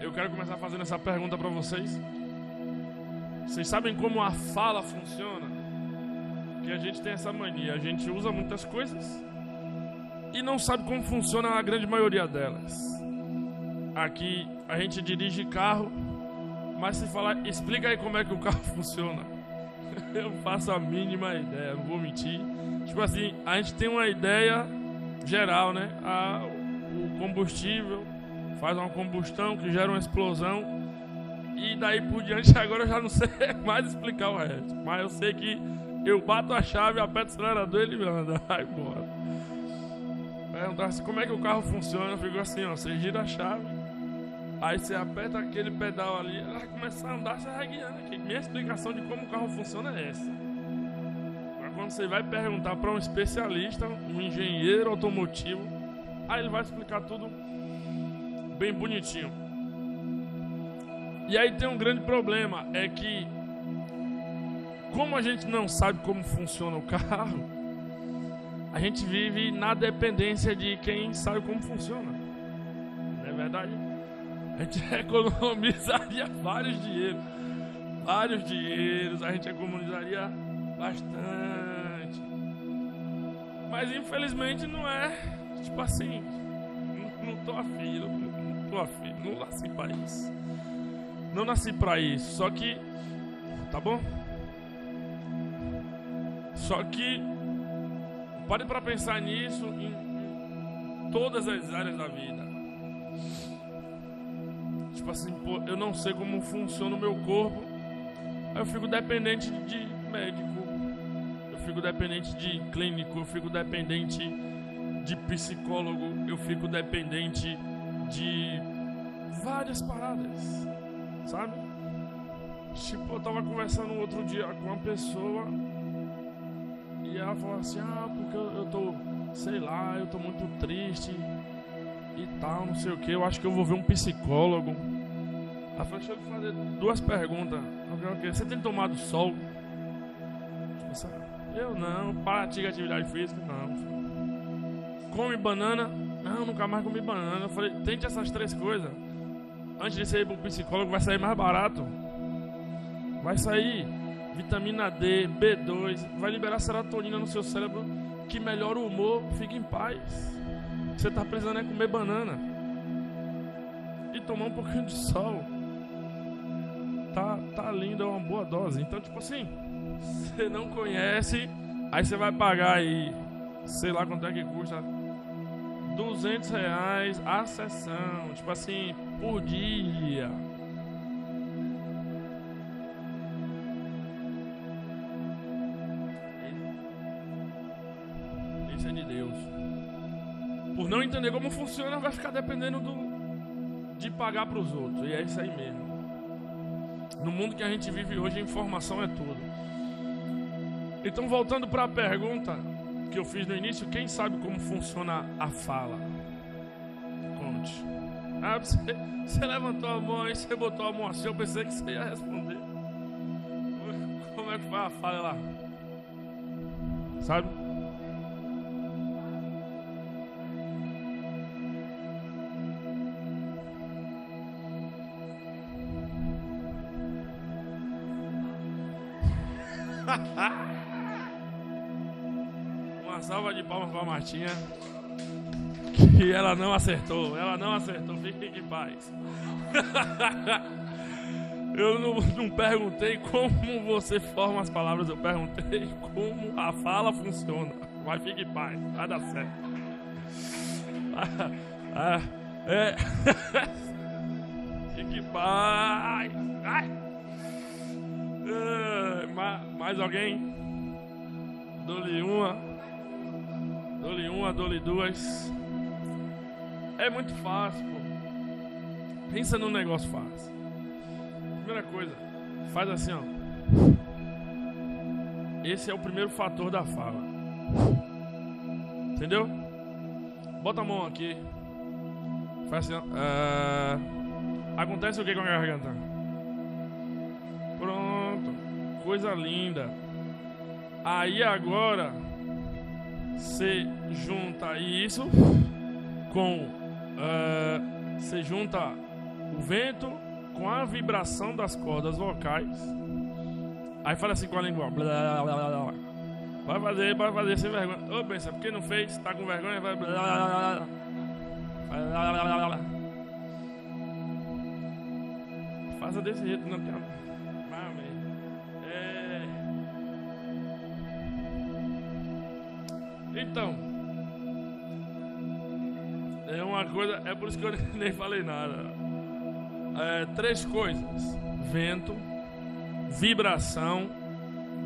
Eu quero começar fazendo essa pergunta para vocês. Vocês sabem como a fala funciona? Que a gente tem essa mania, a gente usa muitas coisas e não sabe como funciona a grande maioria delas. Aqui a gente dirige carro, mas se falar, explica aí como é que o carro funciona, eu faço a mínima ideia, não vou mentir. Tipo assim, a gente tem uma ideia geral, né? O combustível faz uma combustão que gera uma explosão, e daí por diante agora eu já não sei mais explicar o resto. Mas eu sei que eu bato a chave, aperto o acelerador e ele me anda, vai embora. Perguntar como é que o carro funciona, eu fico assim, ó, você gira a chave, aí você aperta aquele pedal ali, ela vai começar a andar, você vai guiando aqui. Minha explicação de como o carro funciona é essa. Mas quando você vai perguntar para um especialista, um engenheiro automotivo, aí ele vai explicar tudo bem bonitinho. E aí tem um grande problema, é que como a gente não sabe como funciona o carro, a gente vive na dependência de quem sabe como funciona. Não é verdade? A gente economizaria vários dinheiros, a gente economizaria bastante. Mas infelizmente não é, tipo assim, não tô afim, não nasci pra isso. Não nasci pra isso, só que, tá bom? Só que pare pra pensar nisso em todas as áreas da vida. Tipo assim, pô, eu não sei como funciona o meu corpo, aí eu fico dependente de médico, eu fico dependente de clínico, eu fico dependente de psicólogo, eu fico dependente de várias paradas, sabe? Tipo, eu tava conversando outro dia com uma pessoa e ela falou assim, porque eu tô, sei lá, eu tô muito triste e tal, não sei o que, eu acho que eu vou ver um psicólogo. Ela falou, deixa eu te fazer duas perguntas. Você tem tomado sol? Eu não. Pratica atividade física? Não. Come banana? Não, nunca mais comi banana. Eu falei, tente essas três coisas. Antes de você ir pro psicólogo, vai sair mais barato. Vai sair vitamina D, B2, vai liberar serotonina no seu cérebro, que melhora o humor, fica em paz. Você tá precisando é comer banana e tomar um pouquinho de sol. Tá lindo, é uma boa dose. Então, tipo assim, você não conhece, aí você vai pagar aí, sei lá quanto é que custa, R$200 a sessão, tipo assim, por dia. Isso é de Deus. Por não entender como funciona, vai ficar dependendo de pagar pros outros. E é isso aí mesmo. No mundo que a gente vive hoje, a informação é tudo. Então, voltando para a pergunta que eu fiz no início, quem sabe como funciona a fala? Conte. Você levantou a mão aí, você botou a mão assim, eu pensei que você ia responder. Como é que vai a fala lá? Sabe? Uma salva de palmas para a Martinha, que ela não acertou, fique em paz. Eu não perguntei como você forma as palavras, eu perguntei como a fala funciona. Mas fique em paz, vai dar certo. Fique em paz. Mais alguém? Dou-lhe uma, dou-lhe duas. É muito fácil, pô. Pensa num negócio fácil. Primeira coisa, faz assim, ó. Esse é o primeiro fator da fala. Entendeu? Bota a mão aqui. Faz assim, ó. Acontece o que com a garganta? Pronto. Coisa linda. Aí agora você junta isso com você junta o vento com a vibração das cordas vocais. Aí fala assim com a língua. Blá, blá, blá, blá, blá. Vai fazer sem vergonha. Ô, pensa, porque não fez? Tá com vergonha? Vai. Blá, blá, blá, blá, blá, blá, blá. Faça desse jeito, não tem. Então, é uma coisa, é por isso que eu nem falei nada. 3 coisas: vento, vibração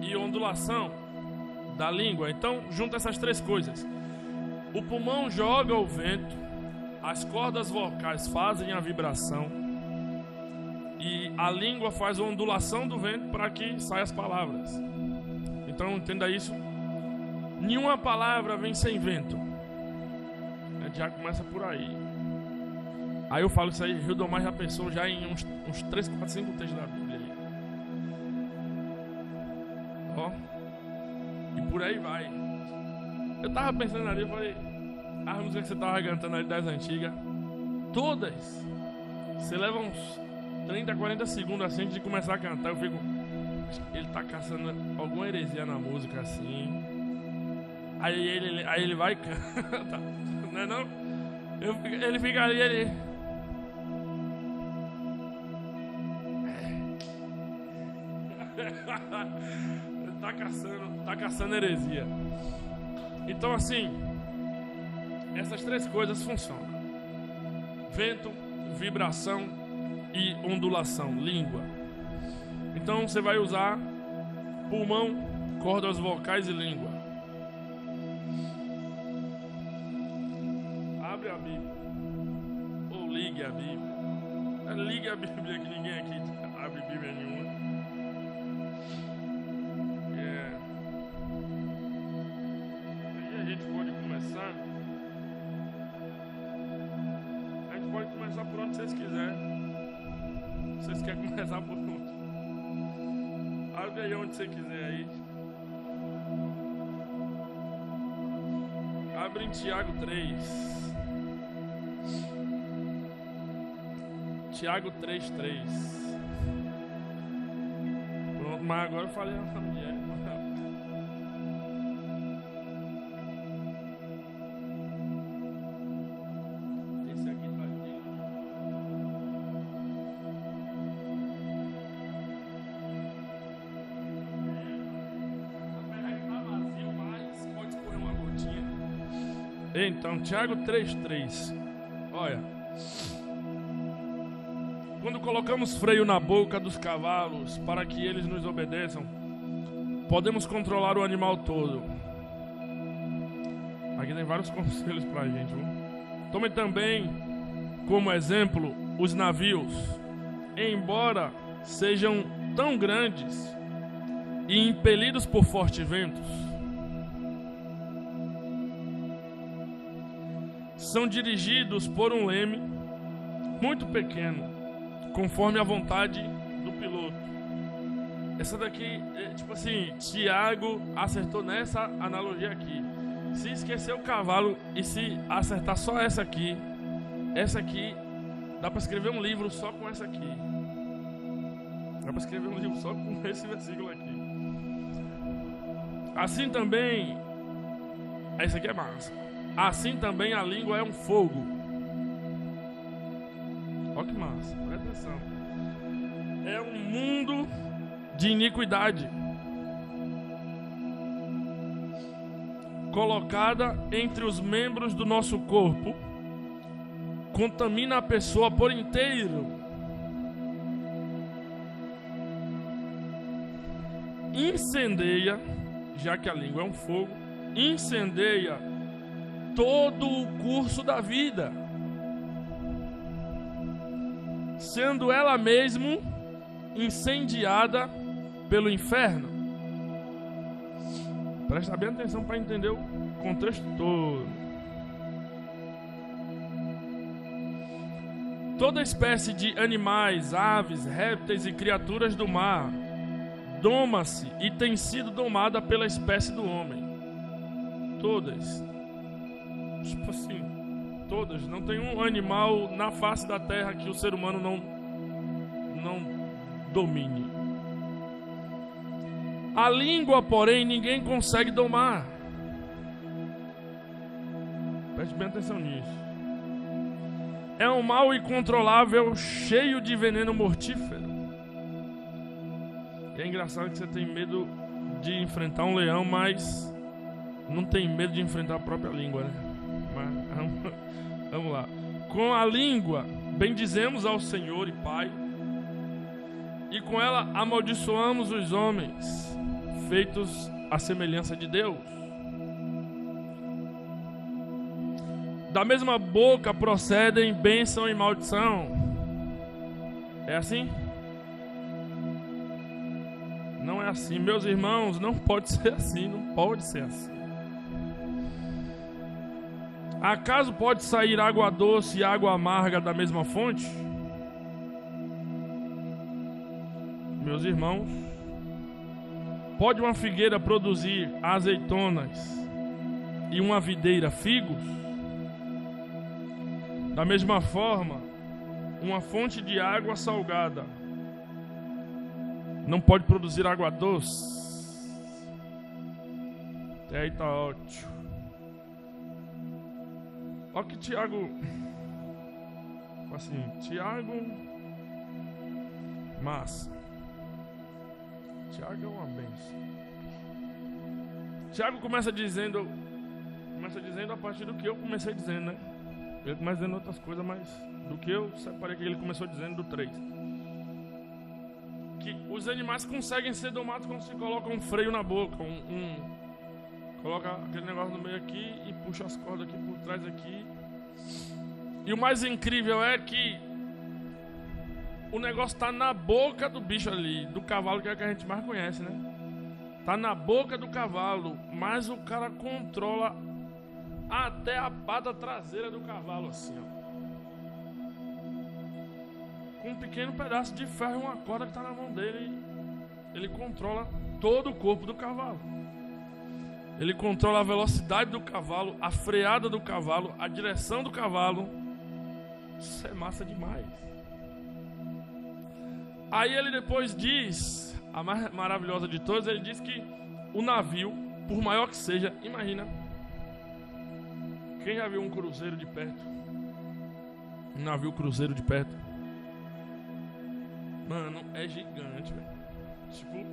e ondulação da língua. Então, junta essas 3 coisas. O pulmão joga o vento, as cordas vocais fazem a vibração e a língua faz a ondulação do vento para que saiam as palavras. Então, entenda isso. Nenhuma palavra vem sem vento. Já começa por aí. Aí eu falo isso aí, Hildomar já pensou já em uns 3, 4, 5 textos da Bíblia aí. Ó. E por aí vai. Eu tava pensando ali, eu falei, as músicas que você tava cantando ali das antigas, todas, você leva uns 30, 40 segundos assim antes de começar a cantar, eu fico, ele tá caçando alguma heresia na música assim. Aí ele vai e canta, não é não? Ele fica ali, ele... tá caçando heresia. Então assim, essas 3 coisas funcionam: vento, vibração e ondulação, língua. Então você vai usar pulmão, cordas vocais e língua. Abre a Bíblia. Ou ligue a Bíblia. Ligue a Bíblia, que ninguém aqui abre Bíblia nenhuma. Aí a gente pode começar. A gente pode começar por onde vocês quiserem. Vocês querem começar por onde? Abre aí onde você quiser aí. Abre em Tiago 3. Tiago 3:3. Pronto, mas agora eu falei a mulher. Esse aqui tá aqui. Tá vazio, mas pode escorrer uma gotinha. Então, Tiago 3:3. Olha. Quando colocamos freio na boca dos cavalos para que eles nos obedeçam, podemos controlar o animal todo. Aqui tem vários conselhos pra gente, viu? Tome também como exemplo os navios. Embora sejam tão grandes e impelidos por fortes ventos, são dirigidos por um leme muito pequeno, conforme a vontade do piloto. Essa daqui, tipo assim, Tiago acertou nessa analogia aqui. Se esquecer o cavalo e se acertar só essa aqui, dá pra escrever um livro só com essa aqui. Dá pra escrever um livro só com esse versículo aqui. Assim também, esse aqui é massa. Assim também a língua é um fogo. Olha que massa, presta atenção. É um mundo de iniquidade, colocada entre os membros do nosso corpo, contamina a pessoa por inteiro. Incendeia, já que a língua é um fogo, incendeia todo o curso da vida, sendo ela mesmo incendiada pelo inferno. Presta bem atenção para entender o contexto todo. Toda espécie de animais, aves, répteis e criaturas do mar doma-se e tem sido domada pela espécie do homem. Todas. Tipo assim, todas. Não tem um animal na face da terra que o ser humano não domine. A língua, porém, ninguém consegue domar. Preste bem atenção nisso. É um mal incontrolável, cheio de veneno mortífero. E é engraçado que você tem medo de enfrentar um leão, mas não tem medo de enfrentar a própria língua, né? Mas, vamos lá. Com a língua, bendizemos ao Senhor e Pai, e com ela amaldiçoamos os homens, feitos à semelhança de Deus. Da mesma boca procedem bênção e maldição. É assim? Não é assim, meus irmãos, não pode ser assim, não pode ser assim. Acaso pode sair água doce e água amarga da mesma fonte? Meus irmãos, pode uma figueira produzir azeitonas e uma videira figos? Da mesma forma, uma fonte de água salgada não pode produzir água doce. Até aí tá ótimo. Olha que Tiago, assim, massa. Tiago é uma benção. Tiago começa dizendo a partir do que eu comecei dizendo, né? Ele começa dizendo outras coisas, mas do que eu separei que ele começou dizendo do 3. Que os animais conseguem ser domados quando se coloca um freio na boca, coloca aquele negócio no meio aqui e puxa as cordas aqui por trás aqui. E o mais incrível é que o negócio tá na boca do bicho ali, do cavalo, que é o que a gente mais conhece, né? Tá na boca do cavalo, mas o cara controla até a pata traseira do cavalo, assim, ó. Com um pequeno pedaço de ferro e uma corda que tá na mão dele, ele controla todo o corpo do cavalo. Ele controla a velocidade do cavalo, a freada do cavalo, a direção do cavalo. Isso é massa demais. Aí ele depois diz, a mais maravilhosa de todas, ele diz que o navio, por maior que seja, imagina, quem já viu um cruzeiro de perto? Um navio cruzeiro de perto? Mano, é gigante, velho. Tipo,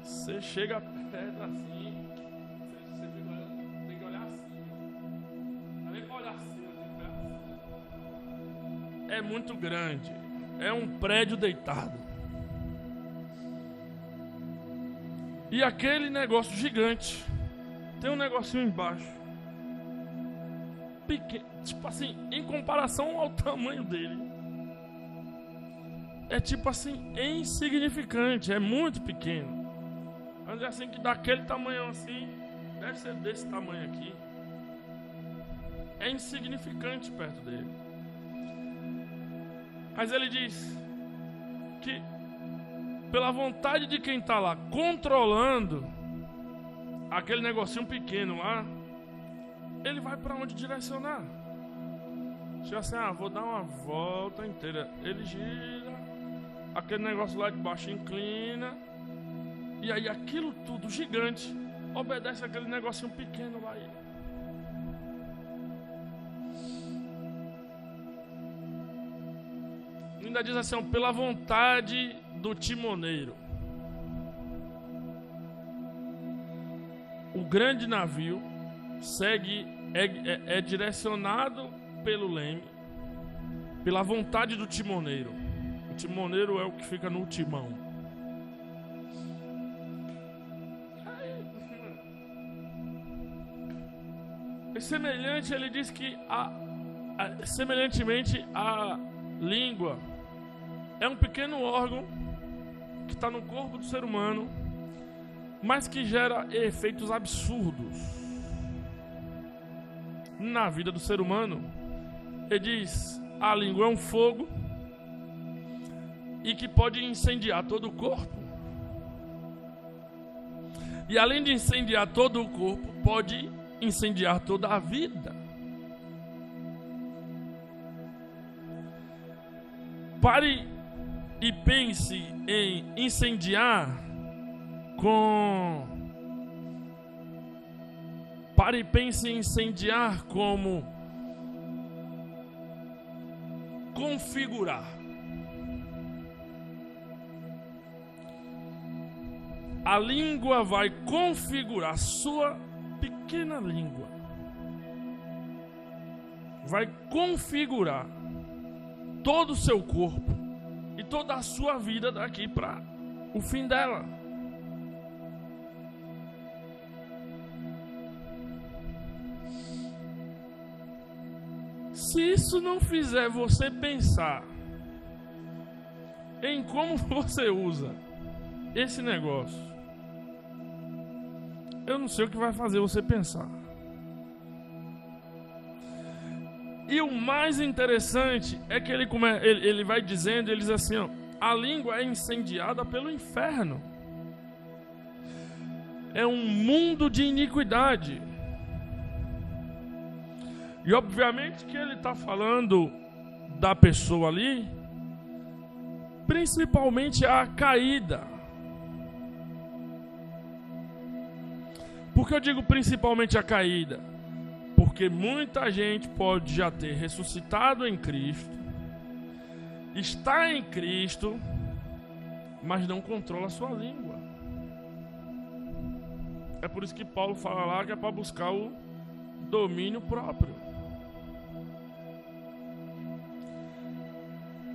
você chega perto assim, você tem que olhar assim. Não é nem pra olhar assim, é muito grande. É um prédio deitado. E aquele negócio gigante tem um negocinho embaixo. Pequeno, tipo assim, em comparação ao tamanho dele, é tipo assim, insignificante, é muito pequeno. Mas é assim que daquele tamanho assim, deve ser desse tamanho aqui. É insignificante perto dele. Mas ele diz que pela vontade de quem está lá controlando aquele negocinho pequeno lá, ele vai para onde direcionar. Chega assim, vou dar uma volta inteira. Ele gira, aquele negócio lá de baixo inclina, e aí aquilo tudo gigante obedece aquele negocinho pequeno lá. Ainda diz assim, pela vontade do timoneiro. O grande navio segue, é direcionado pelo leme, pela vontade do timoneiro. O timoneiro é o que fica no timão. E semelhante, ele diz que semelhantemente a língua é um pequeno órgão que está no corpo do ser humano, mas que gera efeitos absurdos na vida do ser humano. Ele diz: a língua é um fogo e que pode incendiar todo o corpo. E além de incendiar todo o corpo, pode incendiar toda a vida. Pare e pense em incendiar com... Pare e pense em incendiar como configurar. A língua vai configurar, sua pequena língua vai configurar todo o seu corpo e toda a sua vida daqui para o fim dela. Se isso não fizer você pensar em como você usa esse negócio, eu não sei o que vai fazer você pensar. E o mais interessante é que ele vai dizendo, ele diz assim, ó, a língua é incendiada pelo inferno. É um mundo de iniquidade. E obviamente que ele está falando da pessoa ali, principalmente a caída. Por que eu digo principalmente a caída? Porque muita gente pode já ter ressuscitado em Cristo, está em Cristo, mas não controla a sua língua. É por isso que Paulo fala lá que é para buscar o domínio próprio.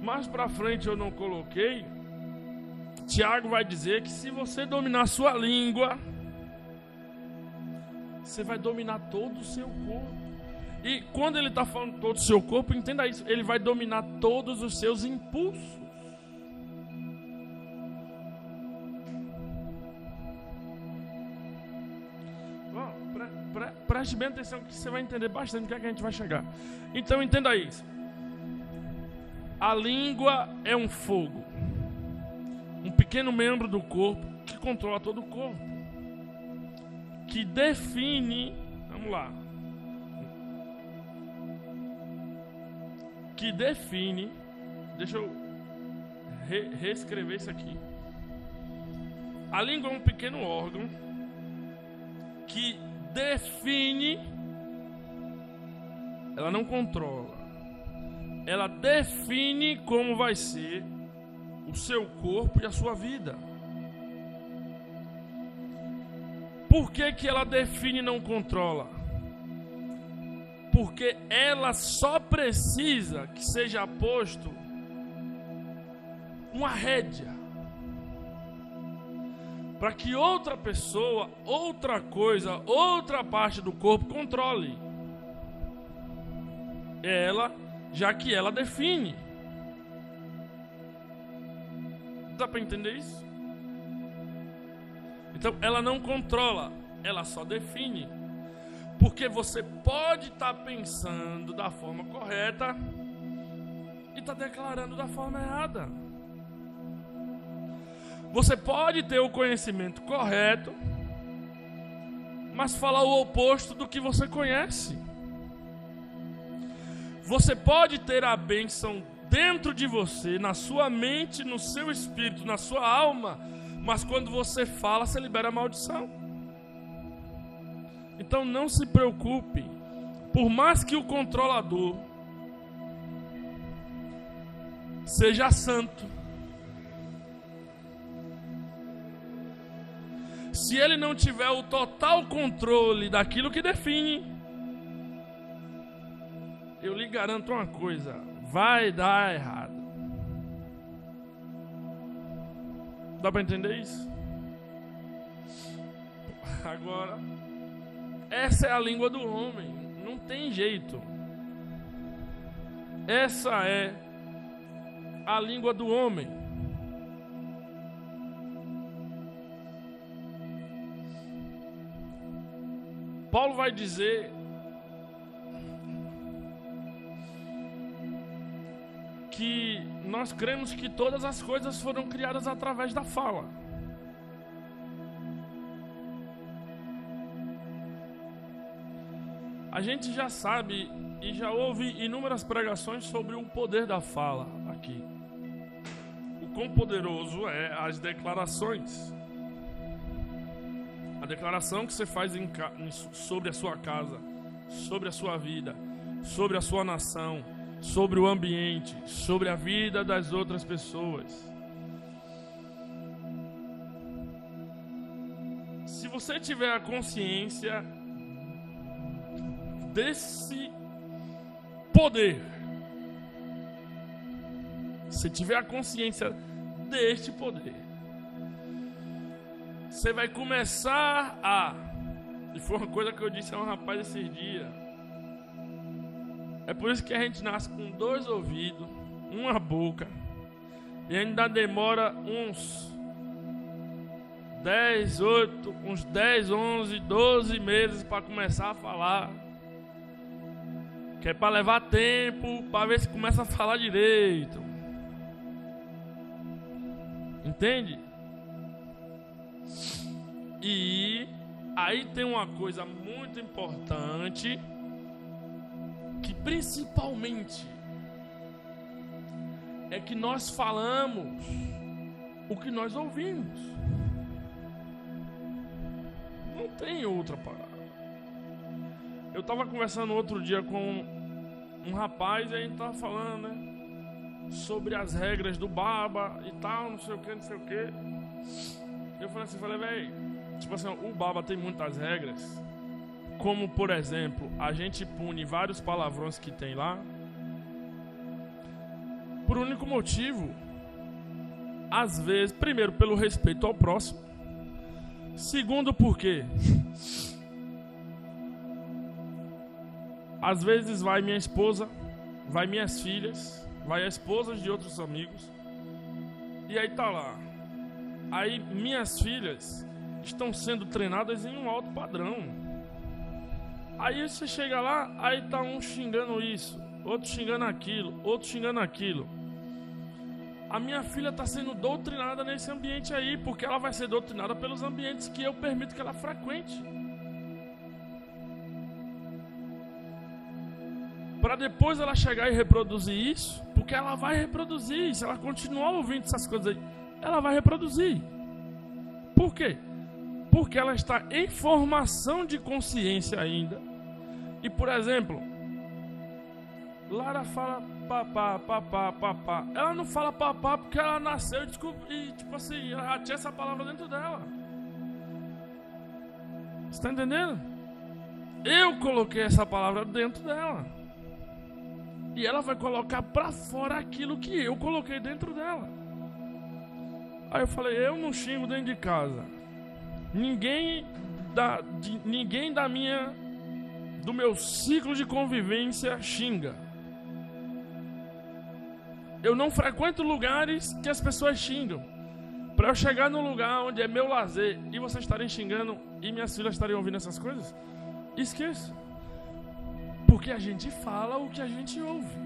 Mais para frente eu não coloquei, Tiago vai dizer que se você dominar a sua língua, você vai dominar todo o seu corpo. E quando ele está falando todo o seu corpo, entenda isso, ele vai dominar todos os seus impulsos. Preste bem atenção que você vai entender bastante o que é que a gente vai chegar. Então entenda isso. A língua é um fogo, um pequeno membro do corpo que controla todo o corpo, que define, vamos lá, que define, deixa eu reescrever isso aqui. A língua é um pequeno órgão que define, ela não controla, ela define como vai ser o seu corpo e a sua vida. Por que que ela define e não controla? Porque ela só precisa que seja posto uma rédea para que outra pessoa, outra coisa, outra parte do corpo controle ela, já que ela define. Dá para entender isso? Então ela não controla, ela só define. Porque você pode estar pensando da forma correta e estar declarando da forma errada. Você pode ter o conhecimento correto, mas falar o oposto do que você conhece. Você pode ter a bênção dentro de você, na sua mente, no seu espírito, na sua alma, mas quando você fala, você libera a maldição. Então não se preocupe, por mais que o controlador seja santo, se ele não tiver o total controle daquilo que define, eu lhe garanto uma coisa, vai dar errado. Dá para entender isso? Agora, essa é a língua do homem, não tem jeito. Essa é a língua do homem. Paulo vai dizer que nós cremos que todas as coisas foram criadas através da fala. A gente já sabe e já ouve inúmeras pregações sobre o poder da fala aqui. quão poderoso é as declarações. A declaração que você faz sobre a sua casa, sobre a sua vida, sobre a sua nação, sobre o ambiente, sobre a vida das outras pessoas. Se você tiver a consciência desse poder, se tiver a consciência deste poder, você vai começar a... E foi uma coisa que eu disse a um rapaz esses dias. É por isso que a gente nasce com 2 ouvidos, uma boca, e ainda demora uns 10, 11, 12 meses para começar a falar. Que é para levar tempo, para ver se começa a falar direito. Entende? E aí tem uma coisa muito importante, que principalmente é que nós falamos o que nós ouvimos. Não tem outra parada. Eu estava conversando outro dia com um rapaz, e a gente estava falando, né, sobre as regras do baba e tal, não sei o que, não sei o que. Eu falei, velho, tipo assim, o baba tem muitas regras, como por exemplo, a gente pune vários palavrões que tem lá, por único motivo, às vezes, primeiro, pelo respeito ao próximo, segundo, porque às vezes vai minha esposa, vai minhas filhas, vai a esposa de outros amigos, e aí tá lá. Aí minhas filhas estão sendo treinadas em um alto padrão. Aí você chega lá, aí tá um xingando isso, outro xingando aquilo, outro xingando aquilo. A minha filha está sendo doutrinada nesse ambiente aí, porque ela vai ser doutrinada pelos ambientes que eu permito que ela frequente. Para depois ela chegar e reproduzir isso, porque ela vai reproduzir. Se ela continuar ouvindo essas coisas aí, ela vai reproduzir. Por quê? Porque ela está em formação de consciência ainda. E, por exemplo, Lara fala papá, papá, papá. Ela não fala papá porque ela nasceu e tipo assim, ela já tinha essa palavra dentro dela. Você está entendendo? Eu coloquei essa palavra dentro dela. E ela vai colocar pra fora aquilo que eu coloquei dentro dela. Aí eu falei, eu não xingo dentro de casa. Ninguém do meu ciclo de convivência xinga. Eu não frequento lugares que as pessoas xingam. Para eu chegar num lugar onde é meu lazer e vocês estarem xingando e minhas filhas estarem ouvindo essas coisas, esqueço. Porque a gente fala o que a gente ouve.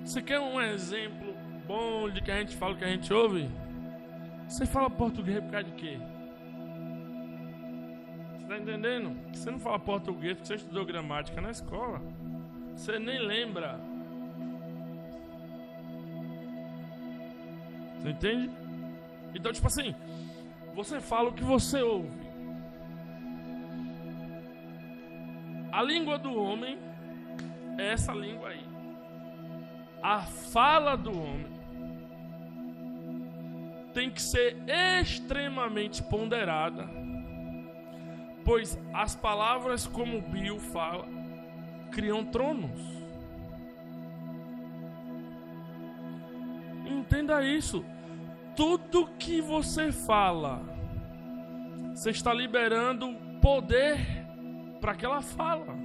Você quer um exemplo bom de que a gente fala o que a gente ouve? Você fala português por causa de quê? Você está entendendo? Você não fala português porque você estudou gramática na escola. Você nem lembra. Você entende? Então, tipo assim, você fala o que você ouve. A língua do homem é essa língua aí. A fala do homem tem que ser extremamente ponderada, pois as palavras, como Bill fala, criam tronos. Entenda isso. Tudo que você fala, você está liberando poder para aquela fala.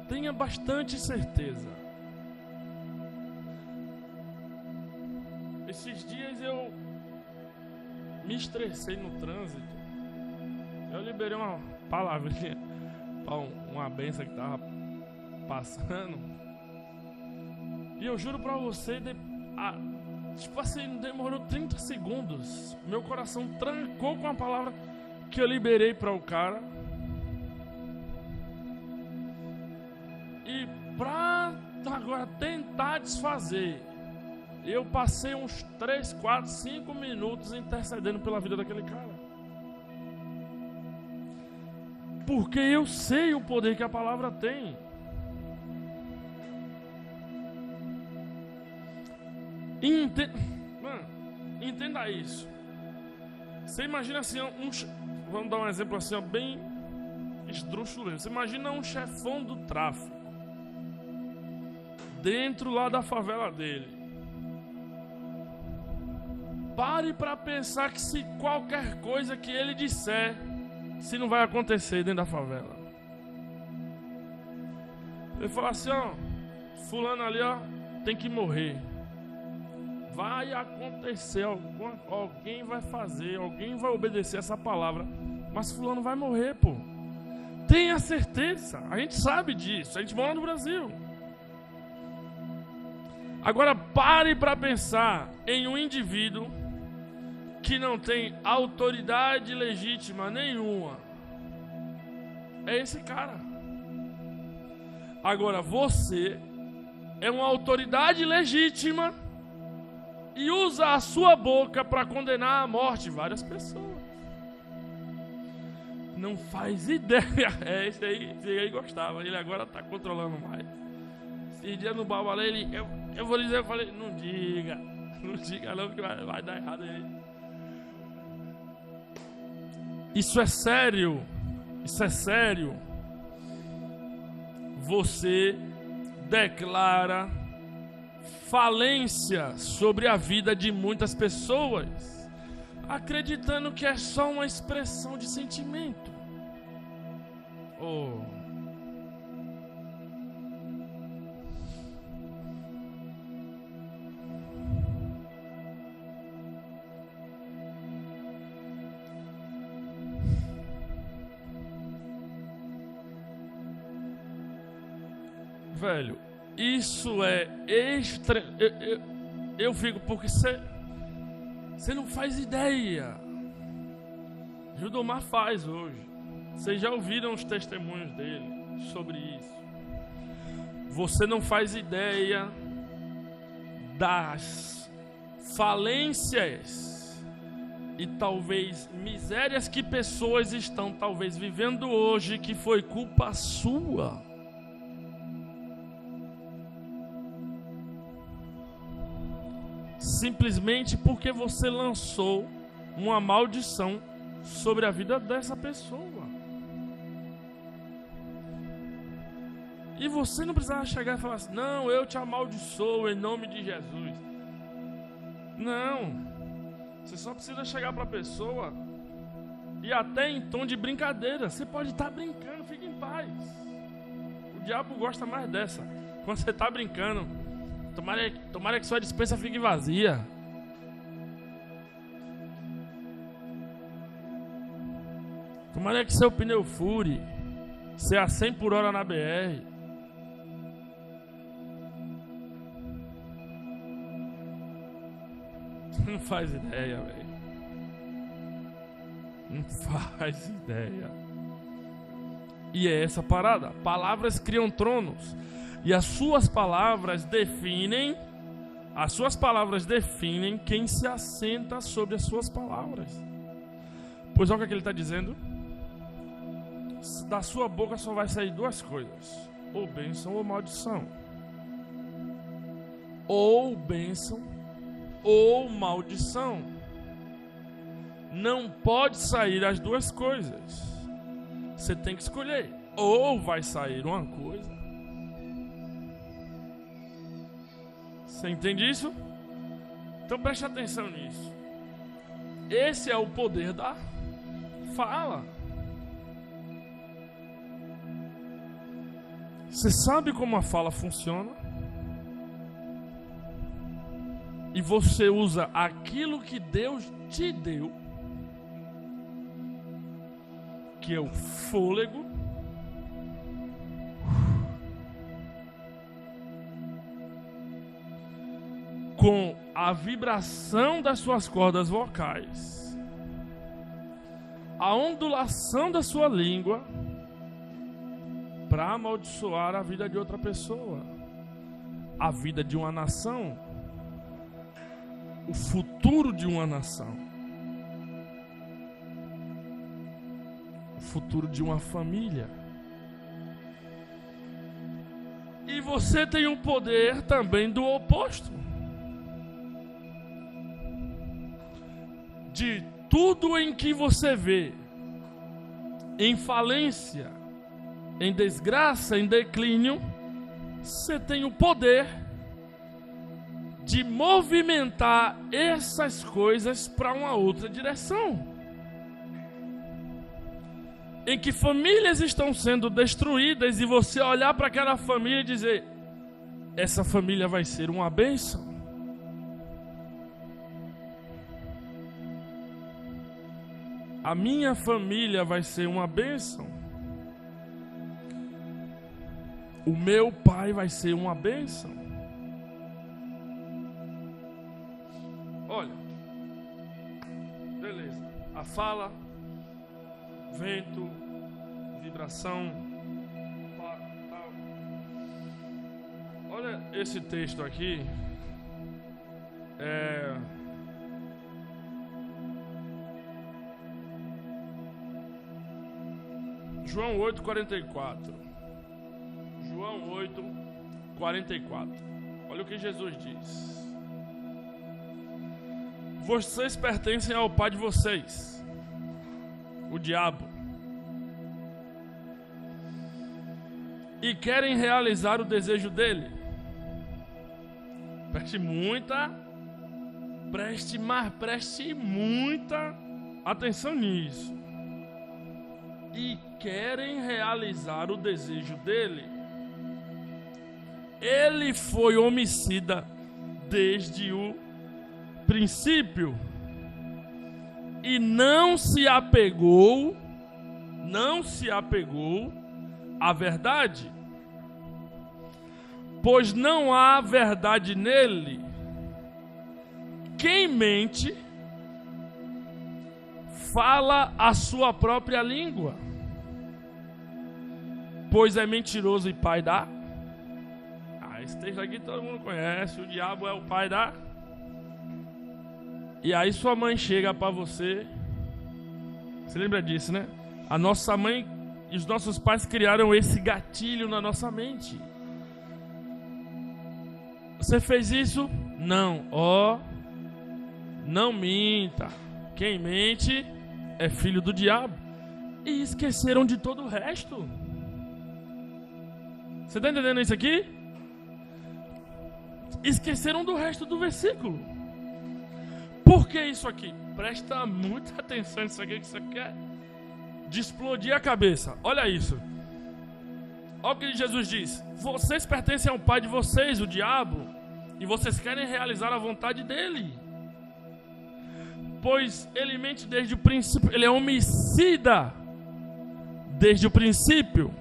Tenha bastante certeza. Esses dias eu me estressei no trânsito. Eu liberei uma palavrinha para uma benção que tava passando. E eu juro para você, tipo assim, demorou 30 segundos. Meu coração trancou com a palavra que eu liberei para o cara. E para agora tentar desfazer, eu passei uns 3, 4, 5 minutos intercedendo pela vida daquele cara. Porque eu sei o poder que a palavra tem. Entenda isso. Você imagina assim, vamos dar um exemplo assim, bem esdrúxulo. Você imagina um chefão do tráfico dentro lá da favela dele. Pare para pensar que se qualquer coisa que ele disser, se não vai acontecer dentro da favela. Ele fala assim, ó, fulano ali, ó, tem que morrer. Vai acontecer, alguém vai fazer, alguém vai obedecer essa palavra, mas fulano vai morrer, pô. Tenha certeza, a gente sabe disso, a gente mora no Brasil. Agora pare para pensar em um indivíduo que não tem autoridade legítima nenhuma. É esse cara. Agora você é uma autoridade legítima e usa a sua boca para condenar à morte várias pessoas. Não faz ideia. Esse aí gostava. Ele agora tá controlando mais. Esse dia no Babalê, eu vou dizer, eu falei, não diga não, que vai dar errado aí. Isso é sério. Você declara falência sobre a vida de muitas pessoas, acreditando que é só uma expressão de sentimento. Velho, isso é extra. Eu fico, porque você não faz ideia. Judomar faz hoje. Vocês já ouviram os testemunhos dele sobre isso. Você não faz ideia das falências e talvez misérias que pessoas estão talvez vivendo hoje, que foi culpa sua. Simplesmente porque você lançou uma maldição sobre a vida dessa pessoa. E você não precisava chegar e falar assim, não, eu te amaldiçoo em nome de Jesus. Não. Você só precisa chegar para a pessoa e até em tom de brincadeira. Você pode estar brincando, fique em paz. O diabo gosta mais dessa. Quando você está brincando, tomara que sua despensa fique vazia. Tomara que seu pneu fure. Você a 100 por hora na BR. Não faz ideia, velho. Não faz ideia. E é essa parada. Palavras criam tronos. E as suas palavras definem quem se assenta sobre as suas palavras. Pois olha o que ele está dizendo. Da sua boca só vai sair duas coisas: ou bênção ou maldição. Ou bênção ou maldição. Não pode sair as duas coisas. Você tem que escolher. Ou vai sair uma coisa. Você entende isso? Então preste atenção nisso. Esse é o poder da fala. Você sabe como a fala funciona? E você usa aquilo que Deus te deu, que é o fôlego, com a vibração das suas cordas vocais, a ondulação da sua língua, para amaldiçoar a vida de outra pessoa, a vida de uma nação, o futuro de uma nação, o futuro de uma família. E você tem um poder também do oposto. De tudo em que você vê em falência, em desgraça, em declínio, você tem o poder de movimentar essas coisas para uma outra direção. Em que famílias estão sendo destruídas e você olhar para aquela família e dizer: essa família vai ser uma bênção. A minha família vai ser uma bênção. O meu pai vai ser uma bênção. Olha, beleza. A fala, vento, vibração, tal. Olha esse texto aqui. João 8:44. João 8:44. Olha o que Jesus diz. Vocês pertencem ao pai de vocês, o diabo, e querem realizar o desejo dele. Preste muita atenção nisso. E querem realizar o desejo dele. Ele foi homicida desde o princípio e não se apegou à verdade, pois não há verdade nele. Quem mente fala a sua própria língua, pois é mentiroso e pai da... esse texto aqui todo mundo conhece. O diabo é o pai da... E aí sua mãe chega para você. Você lembra disso, né? A nossa mãe e os nossos pais criaram esse gatilho na nossa mente. Você fez isso? Não. Não minta. Quem mente é filho do diabo. E esqueceram de todo o resto. Você está entendendo isso aqui? Esqueceram do resto do versículo. Por que isso aqui? Presta muita atenção nisso aqui, que isso aqui é de explodir a cabeça. Olha isso. Olha o que Jesus diz. Vocês pertencem ao pai de vocês, o diabo, e vocês querem realizar a vontade dele. Pois ele mente desde o princípio. Ele é homicida desde o princípio.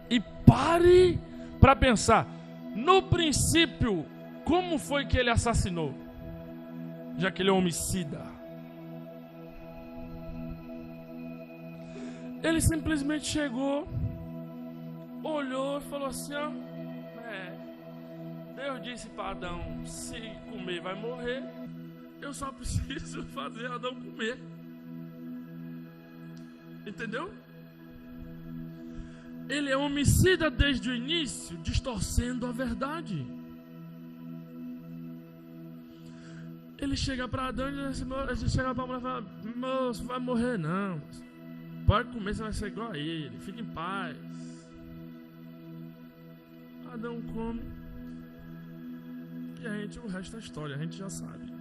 E pare para pensar. No princípio, como foi que ele assassinou? Já que ele é homicida. Ele simplesmente chegou, olhou e falou assim, ó, Deus disse para Adão, se comer vai morrer, eu só preciso fazer Adão comer. Entendeu? Ele é homicida desde o início, distorcendo a verdade. Ele chega para Adão e diz assim, chega para a mulher e fala, moço, vai morrer não. Pode comer, você vai ser igual a ele. Fique em paz. Adão come. E o resto da história, a gente já sabe.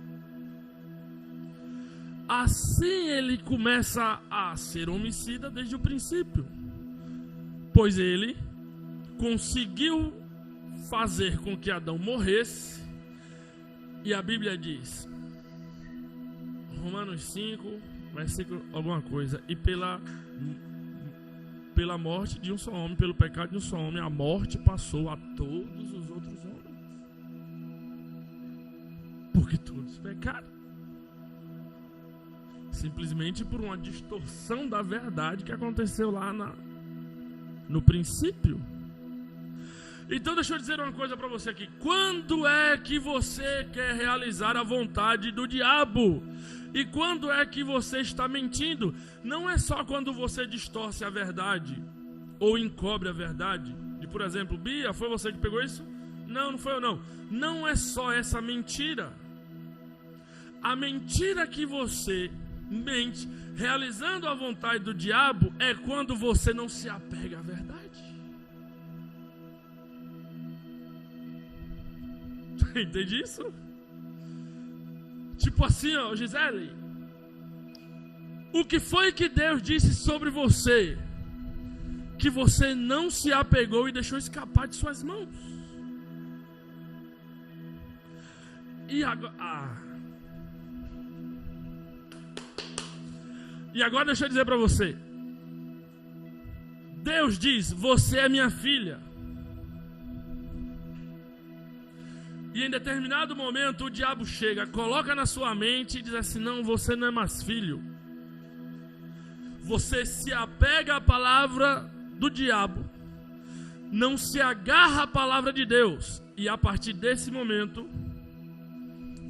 Assim ele começa a ser homicida desde o princípio. Pois ele conseguiu fazer com que Adão morresse. E a Bíblia diz, Romanos 5, versículo alguma coisa, e pela morte de um só homem, pelo pecado de um só homem, a morte passou a todos os outros homens. Porque todos pecaram. Simplesmente por uma distorção da verdade que aconteceu lá No princípio. Então deixa eu dizer uma coisa para você aqui. Quando é que você quer realizar a vontade do diabo? E quando é que você está mentindo? Não é só quando você distorce a verdade ou encobre a verdade. Por exemplo, Bia, foi você que pegou isso? Não, não foi eu não. Não é só essa mentira. A mentira que você mente, realizando a vontade do diabo, é quando você não se apega à verdade. Entende isso? Tipo assim, ó, Gisele, o que foi que Deus disse sobre você que você não se apegou e deixou escapar de suas mãos? E agora deixa eu dizer para você. Deus diz, você é minha filha. E em determinado momento o diabo chega, coloca na sua mente e diz assim, não, você não é mais filho. Você se apega à palavra do diabo, não se agarra à palavra de Deus. E a partir desse momento,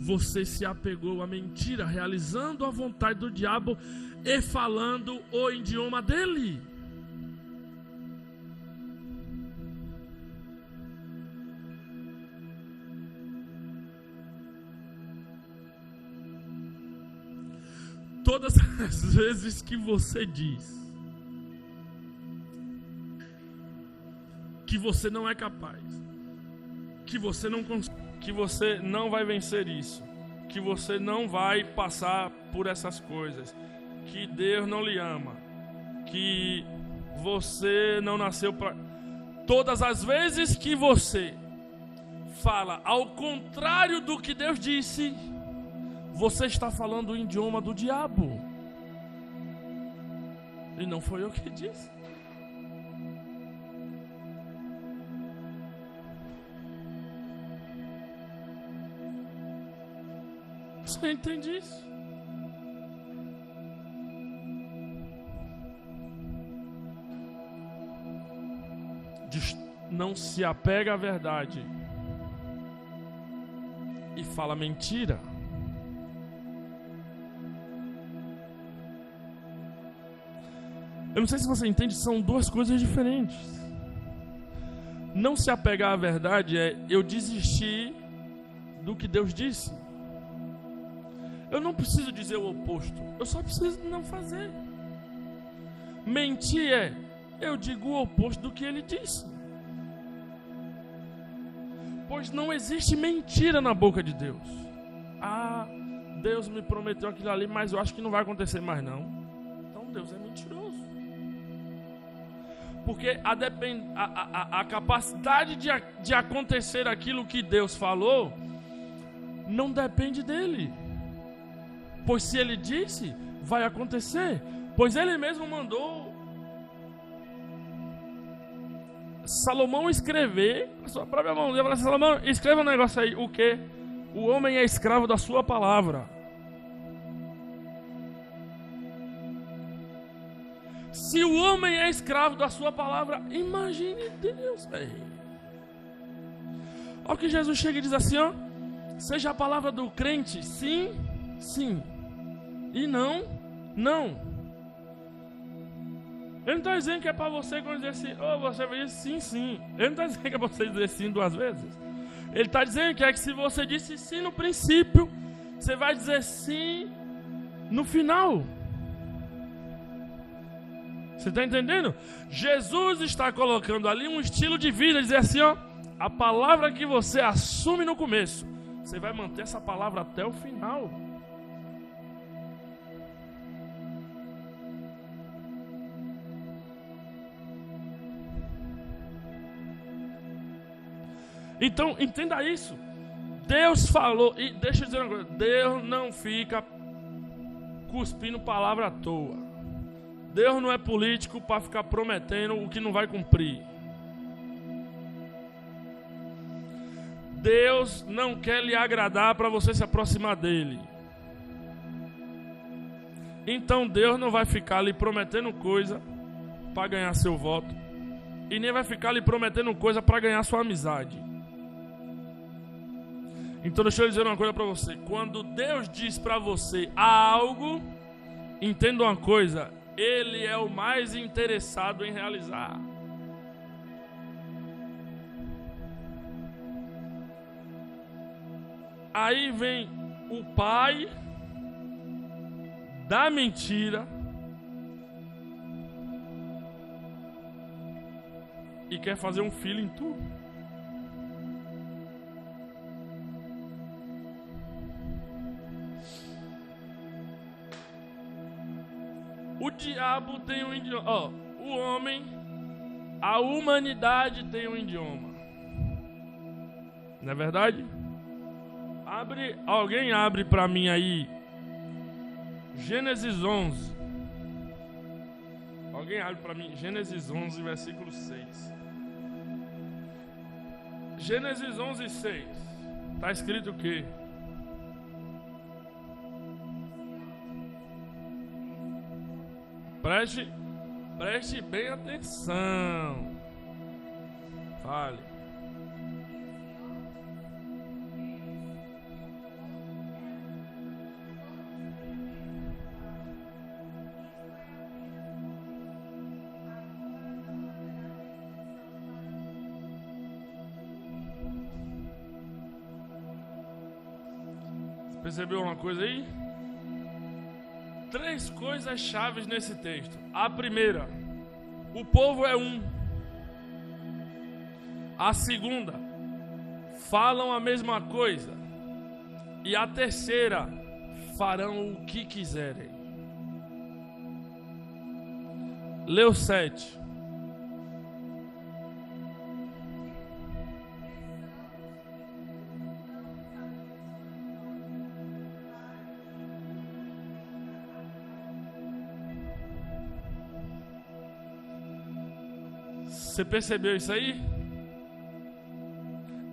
você se apegou à mentira, realizando a vontade do diabo e falando o idioma dele. Todas as vezes que você diz que você não é capaz, que você não consegue, que você não vai vencer isso, que você não vai passar por essas coisas, que Deus não lhe ama, que você não nasceu para... Todas as vezes que você fala ao contrário do que Deus disse, você está falando o idioma do diabo. E não foi eu que disse. Você entende isso? Não se apega à verdade e fala mentira. Eu não sei se você entende, são duas coisas diferentes. Não se apegar à verdade é eu desistir do que Deus disse. Eu não preciso dizer o oposto, eu só preciso não fazer. Mentir é eu digo o oposto do que ele disse. Pois não existe mentira na boca de Deus. Ah, Deus me prometeu aquilo ali, mas eu acho que não vai acontecer mais não. Então Deus é mentiroso. Porque a capacidade de acontecer aquilo que Deus falou não depende dele. Pois se ele disse, vai acontecer. Pois ele mesmo mandou Salomão escrever, a sua própria mão. Ele falou assim, Salomão, escreva um negócio aí. O quê? O homem é escravo da sua palavra. Se o homem é escravo da sua palavra, imagine Deus, velho. Olha o que Jesus chega e diz assim, ó. Seja a palavra do crente, sim, sim. E não, não. Ele não está dizendo que é para você quando dizer assim, oh, você vai dizer sim, sim. Ele não está dizendo que é para você dizer sim duas vezes. Ele está dizendo que é que se você disse sim no princípio, você vai dizer sim no final. Você está entendendo? Jesus está colocando ali um estilo de vida, dizer assim, ó, a palavra que você assume no começo, você vai manter essa palavra até o final. Então, entenda isso. Deus falou, e deixa eu dizer uma coisa, Deus não fica cuspindo palavra à toa. Deus não é político para ficar prometendo o que não vai cumprir. Deus não quer lhe agradar para você se aproximar dele. Então Deus não vai ficar lhe prometendo coisa para ganhar seu voto. e nem vai ficar lhe prometendo coisa para ganhar sua amizade. Então deixa eu dizer uma coisa para você. Quando Deus diz para você algo, entenda uma coisa, Ele é o mais interessado em realizar. Aí vem o pai da mentira e quer fazer um filho em tu. O diabo tem um idioma. O homem, a humanidade tem um idioma. Não é verdade? Alguém abre para mim aí Gênesis 11. Alguém abre para mim Gênesis 11, versículo 6. Gênesis 11, 6. Está escrito o quê? Preste bem atenção. Fale. Percebeu uma coisa aí? 3 coisas chaves nesse texto. A primeira, o povo é um. A segunda, falam a mesma coisa. E a terceira, farão o que quiserem. Leu 7. Você percebeu isso aí?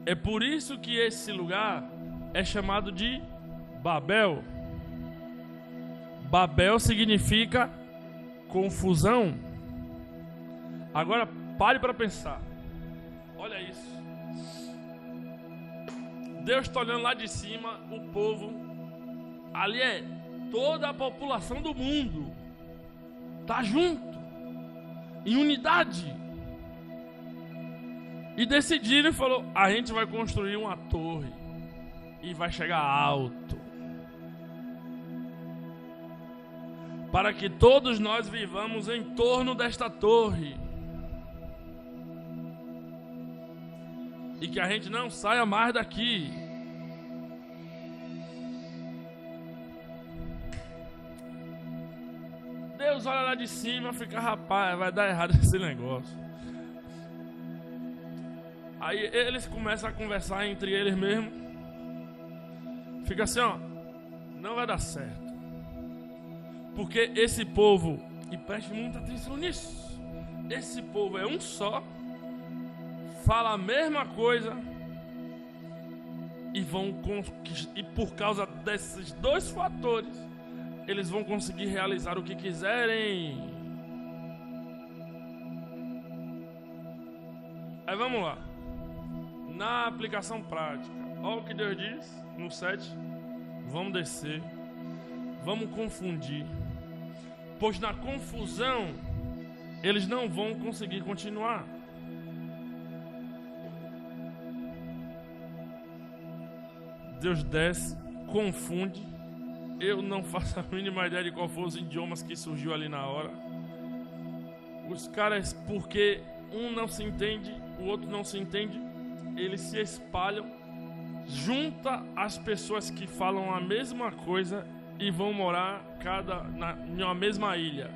É por isso que esse lugar é chamado de Babel. Babel significa confusão. Agora pare para pensar. Olha isso. Deus está olhando lá de cima, o povo. Ali é toda a população do mundo. Tá junto. Em unidade. E decidiram e falou: a gente vai construir uma torre e vai chegar alto, para que todos nós vivamos em torno desta torre e que a gente não saia mais daqui. Deus olha lá de cima e fica: rapaz, vai dar errado esse negócio. Aí eles começam a conversar entre eles mesmos. Fica assim, ó, não vai dar certo. Porque esse povo, e preste muita atenção nisso, esse povo é um só, fala a mesma coisa, e por causa desses 2 fatores, eles vão conseguir realizar o que quiserem. Aí vamos lá. Na aplicação prática, olha o que Deus diz no 7. Vamos descer, vamos confundir, pois na confusão eles não vão conseguir continuar. Deus desce, confunde. Eu não faço a mínima ideia de qual foram os idiomas que surgiu ali na hora. Os caras, porque um não se entende, o outro não se entende, eles se espalham, junta as pessoas que falam a mesma coisa e vão morar em uma mesma ilha.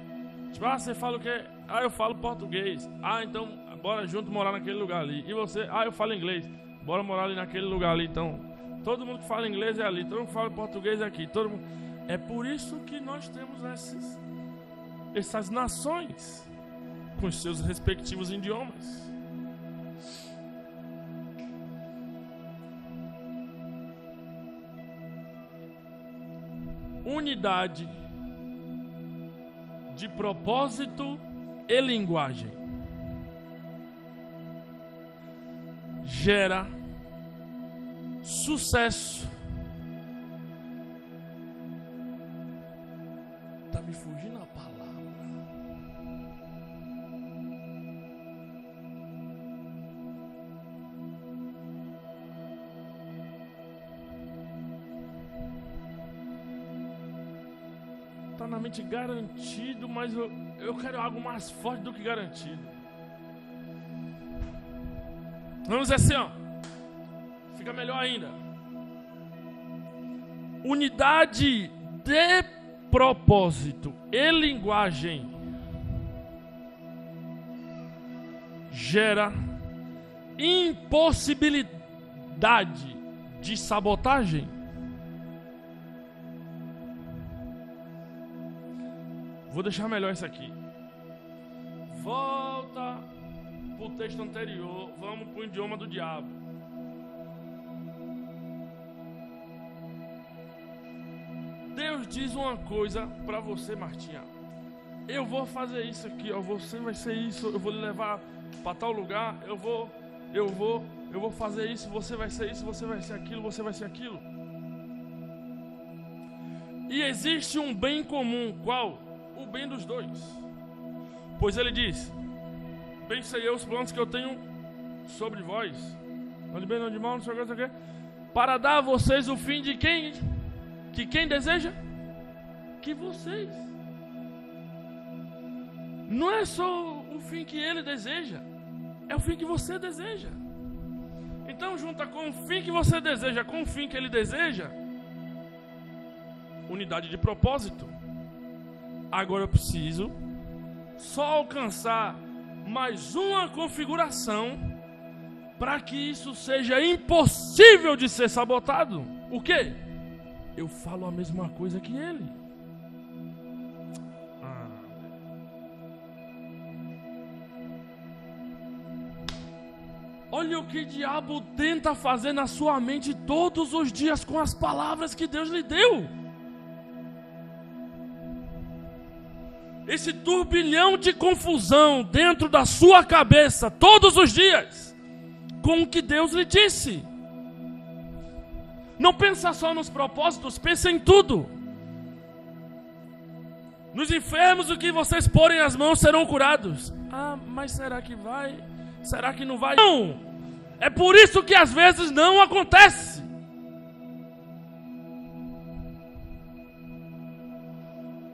Tipo, você fala o quê? Eu falo português. Então bora junto morar naquele lugar ali. E você? Eu falo inglês. Bora morar ali naquele lugar ali. Então todo mundo que fala inglês é ali, todo mundo que fala português é aqui, todo mundo. É por isso que nós temos essas nações com os seus respectivos idiomas. Unidade de propósito e linguagem. gera sucesso. Tá me fugindo a palavra. Tá na mente garantido, mas eu quero algo mais forte do que garantido. Vamos dizer assim, ó. Fica melhor ainda. Unidade de propósito e linguagem gera impossibilidade de sabotagem. Vou deixar melhor isso aqui. Volta pro texto anterior, vamos pro idioma do diabo. Deus diz uma coisa para você, Martinha. Eu vou fazer isso aqui, ó. Você vai ser isso. Eu vou lhe levar para tal lugar. Eu vou fazer isso. Você vai ser isso. Você vai ser aquilo. Você vai ser aquilo. E existe um bem comum. Qual? O bem dos dois. Pois ele diz: bem sei eu os planos que eu tenho sobre vós. Não de bem, não de mal, não sei o que. Para dar a vocês o fim de quem? Que quem deseja? Que vocês. Não é só o fim que ele deseja, é o fim que você deseja. Então junta com o fim que você deseja, com o fim que ele deseja, unidade de propósito. Agora eu preciso só alcançar mais uma configuração para que isso seja impossível de ser sabotado. O quê? Eu falo a mesma coisa que ele. Olha o que o diabo tenta fazer na sua mente todos os dias com as palavras que Deus lhe deu. Esse turbilhão de confusão dentro da sua cabeça todos os dias com o que Deus lhe disse. Não pensa só nos propósitos, pensa em tudo. Nos enfermos, o que vocês porem as mãos serão curados. Ah, mas será que vai? Será que não vai? Não! É por isso que às vezes não acontece.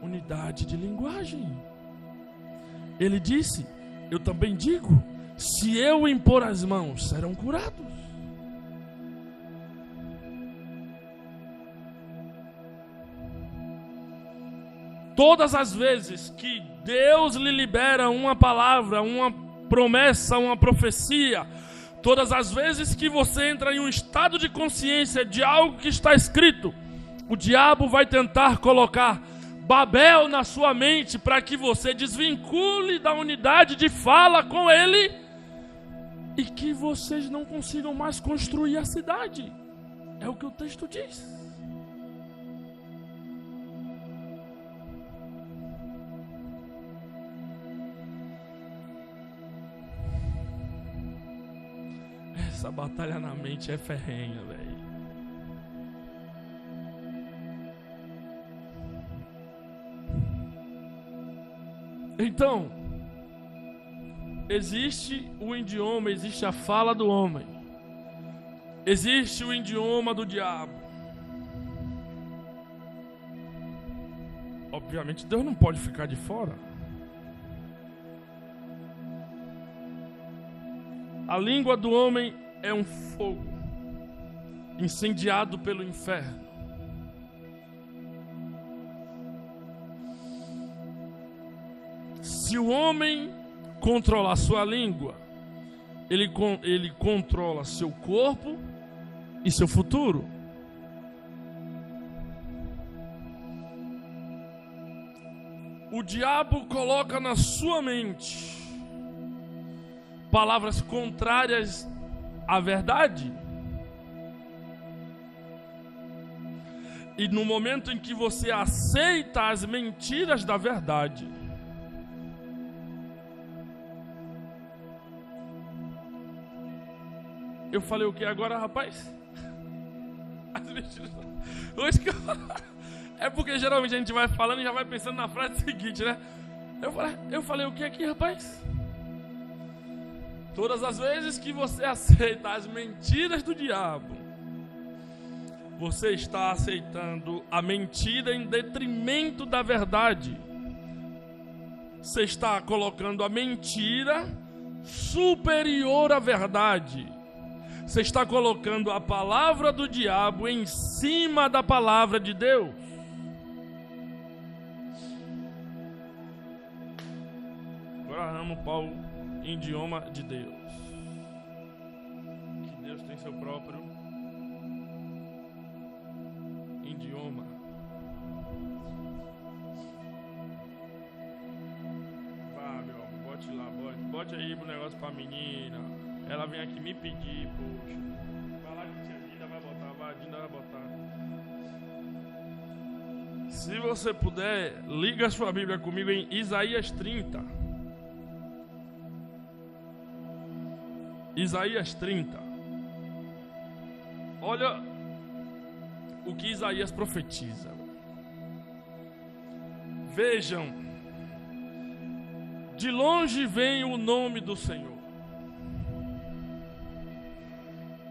Unidade de linguagem. Ele disse: eu também digo, se eu impor as mãos, serão curados. Todas as vezes que Deus lhe libera uma palavra, uma promessa, uma profecia, todas as vezes que você entra em um estado de consciência de algo que está escrito, o diabo vai tentar colocar Babel na sua mente para que você desvincule da unidade de fala com ele e que vocês não consigam mais construir a cidade. É o que o texto diz. Essa batalha na mente é ferrenha, velho. Então, existe o idioma, existe a fala do homem. Existe o idioma do diabo. Obviamente, Deus não pode ficar de fora. A língua do homem é um fogo incendiado pelo inferno. Se o homem controlar sua língua, ele controla seu corpo e seu futuro. O diabo coloca na sua mente palavras contrárias à verdade. E no momento em que você aceita as mentiras da verdade, Eu falei o que agora, rapaz? Hoje que é porque geralmente a gente vai falando e já vai pensando na frase seguinte, né? Eu falei o que aqui, rapaz? Todas as vezes que você aceita as mentiras do diabo, você está aceitando a mentira em detrimento da verdade. Você está colocando a mentira superior à verdade. Você está colocando a palavra do diabo em cima da palavra de Deus. Agora amo Paulo em idioma de Deus. Que Deus tem seu próprio idioma. Vá, meu amor, bote lá, bote aí pro negócio pra menina. Ela vem aqui me pedir, poxa. Vai lá que a Dinda vai botar, a Dinda vai botar. Se você puder, liga a sua Bíblia comigo em Isaías 30. Isaías 30. Olha o que Isaías profetiza. Vejam, de longe vem o nome do Senhor,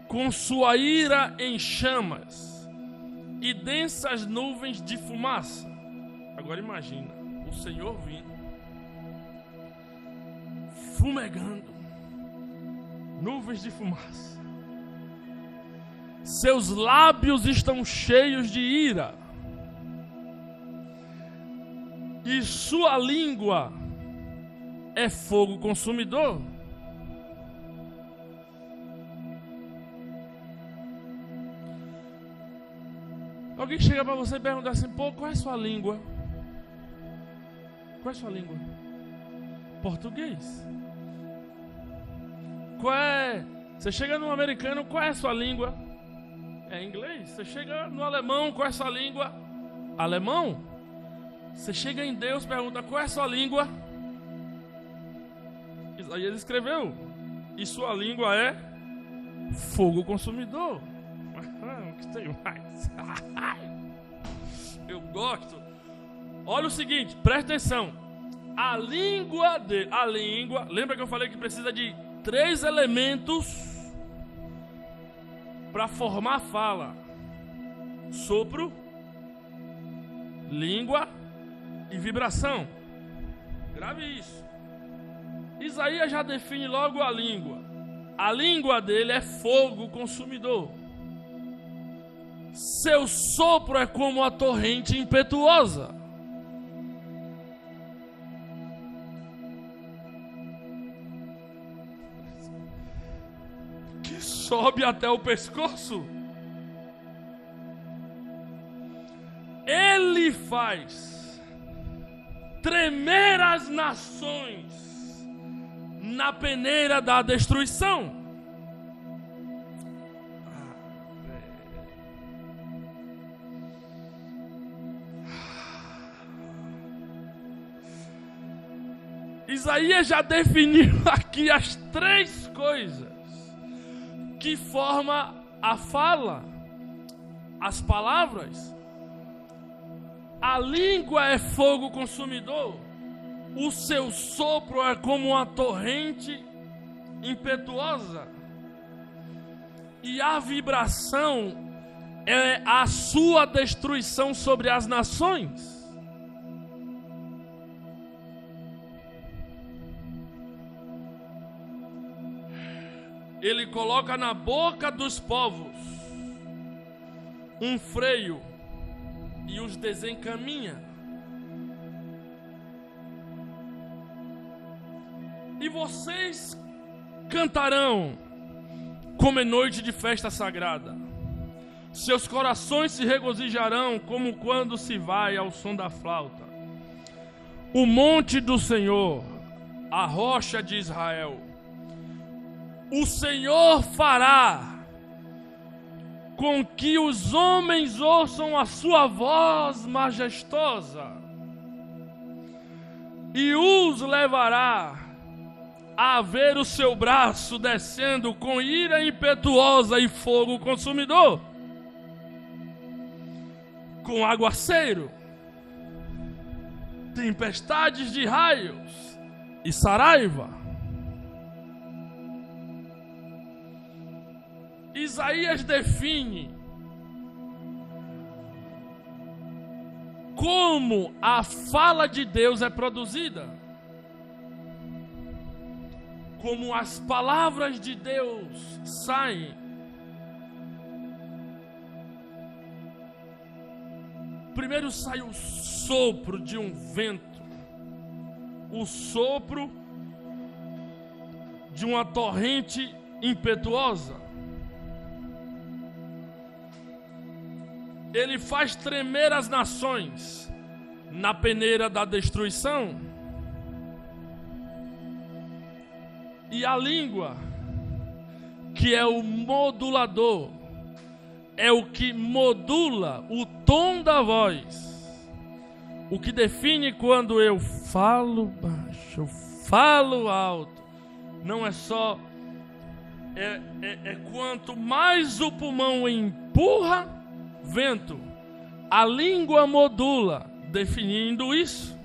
com sua ira em chamas e densas nuvens de fumaça. Agora imagina, o Senhor vindo, fumegando, nuvens de fumaça. Seus lábios estão cheios de ira, e sua língua é fogo consumidor. Alguém chega para você e pergunta assim: pô, qual é a sua língua? Qual é a sua língua? Português. Qual é? Você chega no americano, qual é a sua língua? É inglês. Você chega no alemão, qual é a sua língua? Alemão. Você chega em Deus, pergunta: qual é a sua língua? Isaías escreveu: e sua língua é fogo consumidor. O que tem mais? Eu gosto. Olha o seguinte, presta atenção. A língua, lembra que eu falei que precisa de 3 elementos para formar a fala: sopro, língua e vibração. Grave isso. Isaías já define logo a língua. A língua dele é fogo consumidor. Seu sopro é como a torrente impetuosa. Que sobe até o pescoço. Ele faz tremer as nações na peneira da destruição. Isaías já definiu aqui as 3 coisas que formam a fala, as palavras. A língua é fogo consumidor. O seu sopro é como uma torrente impetuosa. E a vibração é a sua destruição sobre as nações. Ele coloca na boca dos povos um freio e os desencaminha. E vocês cantarão como é noite de festa sagrada. Seus corações se regozijarão como quando se vai ao som da flauta. O monte do Senhor, a rocha de Israel. O Senhor fará com que os homens ouçam a sua voz majestosa e os levará a ver o seu braço descendo com ira impetuosa e fogo consumidor, com aguaceiro, tempestades de raios e saraiva. Isaías define como a fala de Deus é produzida, como as palavras de Deus saem. Primeiro sai o sopro de um vento, o sopro de uma torrente impetuosa. Ele faz tremer as nações na peneira da destruição. E a língua, que é o modulador, é o que modula o tom da voz, o que define quando eu falo baixo, eu falo alto. Não é só, quanto mais o pulmão empurra vento, a língua modula, definindo isso.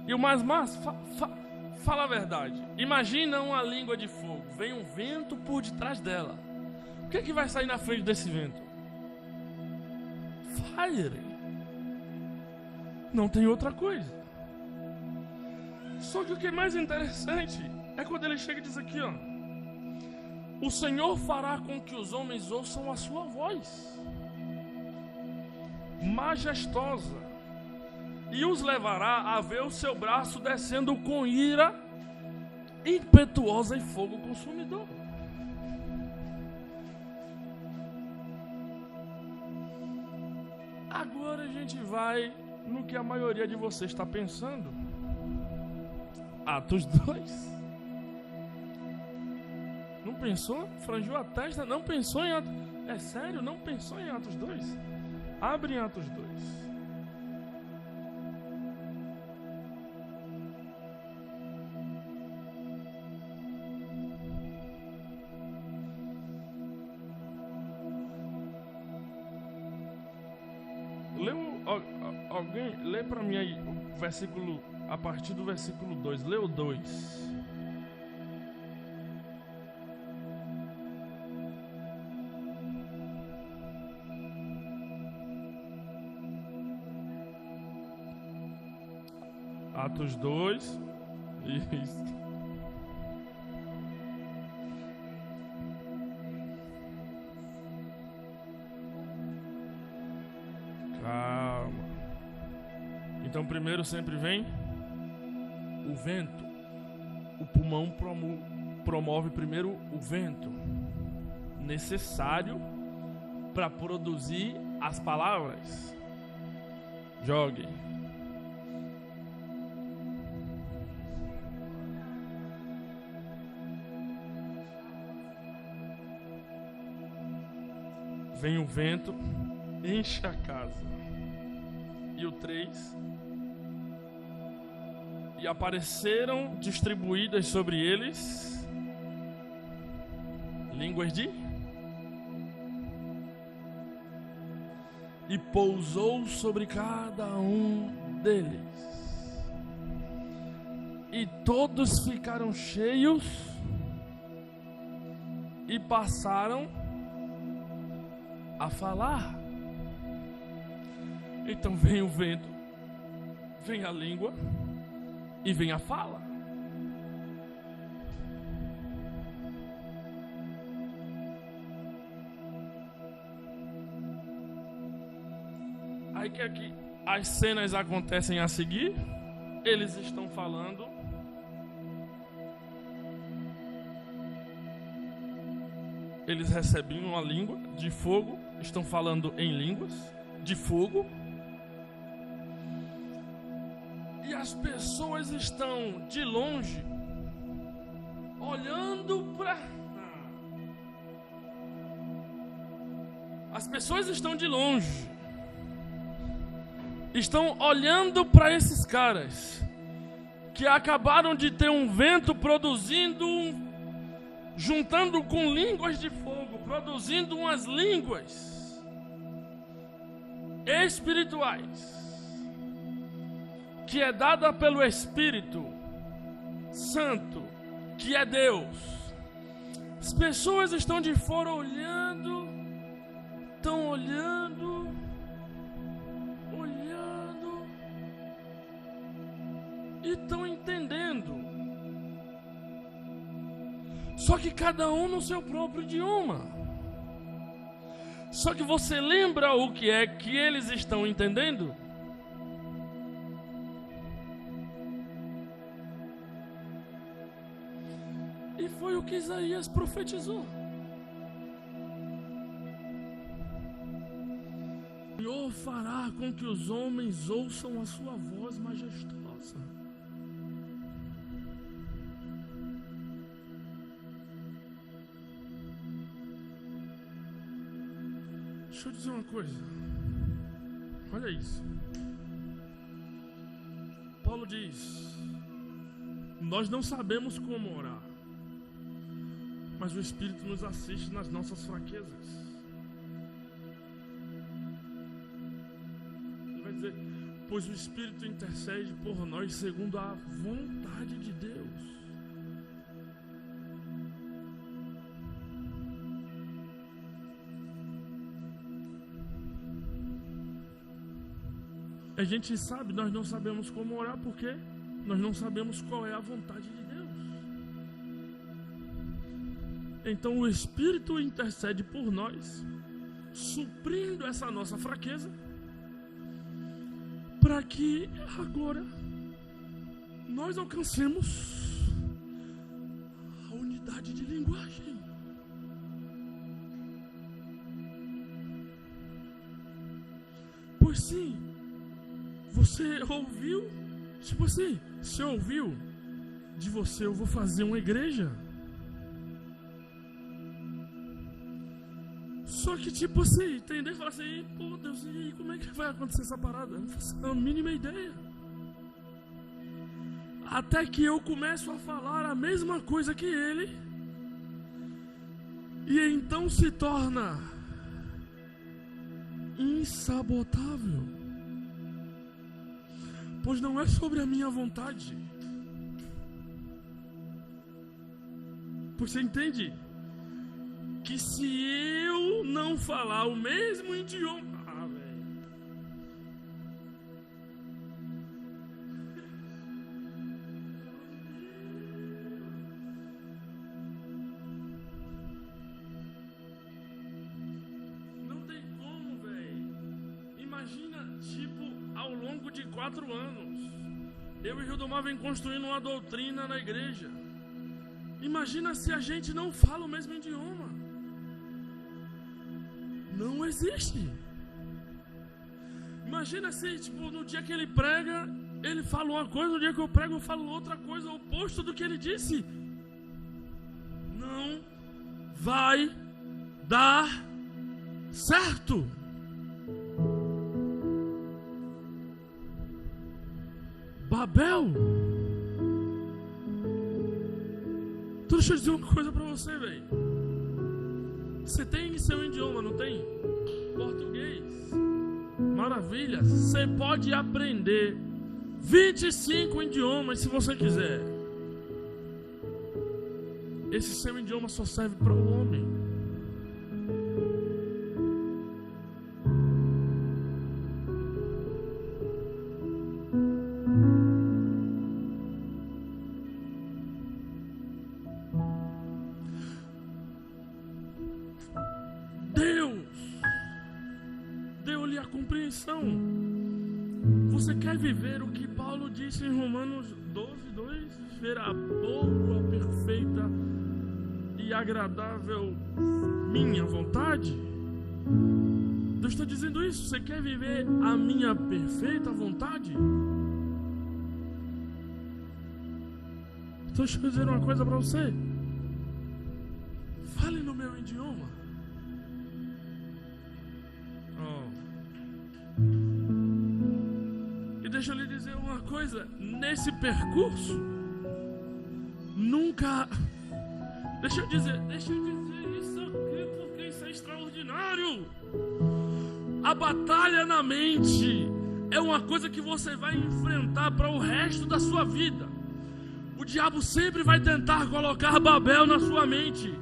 E o mais massa, fala a verdade. Imagina uma língua de fogo, vem um vento por detrás dela. O que é que vai sair na frente desse vento? Fire. Não tem outra coisa. Só que o que é mais interessante é quando ele chega e diz aqui, ó: o Senhor fará com que os homens ouçam a sua voz majestosa e os levará a ver o seu braço descendo com ira impetuosa e fogo consumidor. Agora a gente vai no que a maioria de vocês está pensando. Atos 2. Não pensou? Frangiu a testa? Não pensou em Atos... É sério? Não pensou em Atos 2? Abre em Atos 2. Alguém lê para mim aí o versículo, a partir do versículo 2. Lê o 2. Atos 2. Isso. Calma. Então primeiro sempre vem o vento. O pulmão promove primeiro o vento necessário para produzir as palavras. Jogue. Vem o vento, enche a casa. E o 3. E apareceram distribuídas sobre eles línguas de... E pousou sobre cada um deles. E todos ficaram cheios e passaram a falar. Então vem o vento, vem a língua e vem a fala. Aí que aqui as cenas acontecem a seguir. Eles estão falando. Eles recebem uma língua de fogo, estão falando em línguas de fogo. E as pessoas estão de longe, olhando para... As pessoas estão de longe, estão olhando para esses caras que acabaram de ter um vento juntando com línguas de fogo, produzindo umas línguas espirituais, que é dada pelo Espírito Santo, que é Deus. As pessoas estão de fora olhando, estão olhando, e estão entendendo. Só que cada um no seu próprio idioma. Só que você lembra o que é que eles estão entendendo? E foi o que Isaías profetizou. O Senhor fará com que os homens ouçam a sua voz majestosa. Deixa eu dizer uma coisa. Olha isso. Paulo diz: nós não sabemos como orar, mas o Espírito nos assiste nas nossas fraquezas. Ele vai dizer: pois o Espírito intercede por nós segundo a vontade de Deus. A gente sabe, nós não sabemos como orar porque nós não sabemos qual é a vontade de Deus. Então o Espírito intercede por nós, suprindo essa nossa fraqueza, para que agora nós alcancemos a unidade de linguagem. Pois sim, você ouviu, tipo assim, você ouviu de você, eu vou fazer uma igreja. Só que tipo assim, entender, fala assim, pô Deus, e aí, como é que vai acontecer essa parada? Eu não faço a mínima ideia. Até que eu começo a falar a mesma coisa que ele, e então se torna insabotável. Pois não é sobre a minha vontade. Pois você entende que se eu não falar o mesmo idioma, velho, não tem como, velho. Imagina, tipo, ao longo de 4 anos, eu e Rildomar vem construindo uma doutrina na igreja. Imagina se a gente não fala o mesmo idioma. Não existe. Imagina se, tipo, no dia que ele prega, ele fala uma coisa, no dia que eu prego, eu falo outra coisa, o oposto do que ele disse. Não vai dar certo. Babel. Então deixa eu dizer uma coisa pra você, velho. Você tem seu idioma, não tem? Português. Maravilha. Você pode aprender 25 idiomas se você quiser. Esse seu idioma só serve para o homem. Deu-lhe a compreensão. Você quer viver o que Paulo disse em Romanos 12:2? Ver a boa, perfeita e agradável minha vontade? Deus está dizendo isso. Você quer viver a minha perfeita vontade? Então deixa eu dizer uma coisa para você. Fale no meu idioma. E deixa eu lhe dizer uma coisa. coisa, nesse percurso, nunca... Deixa eu dizer isso aqui, porque isso é extraordinário. A batalha na mente é uma coisa que você vai enfrentar para o resto da sua vida. O diabo sempre vai tentar colocar Babel na sua mente.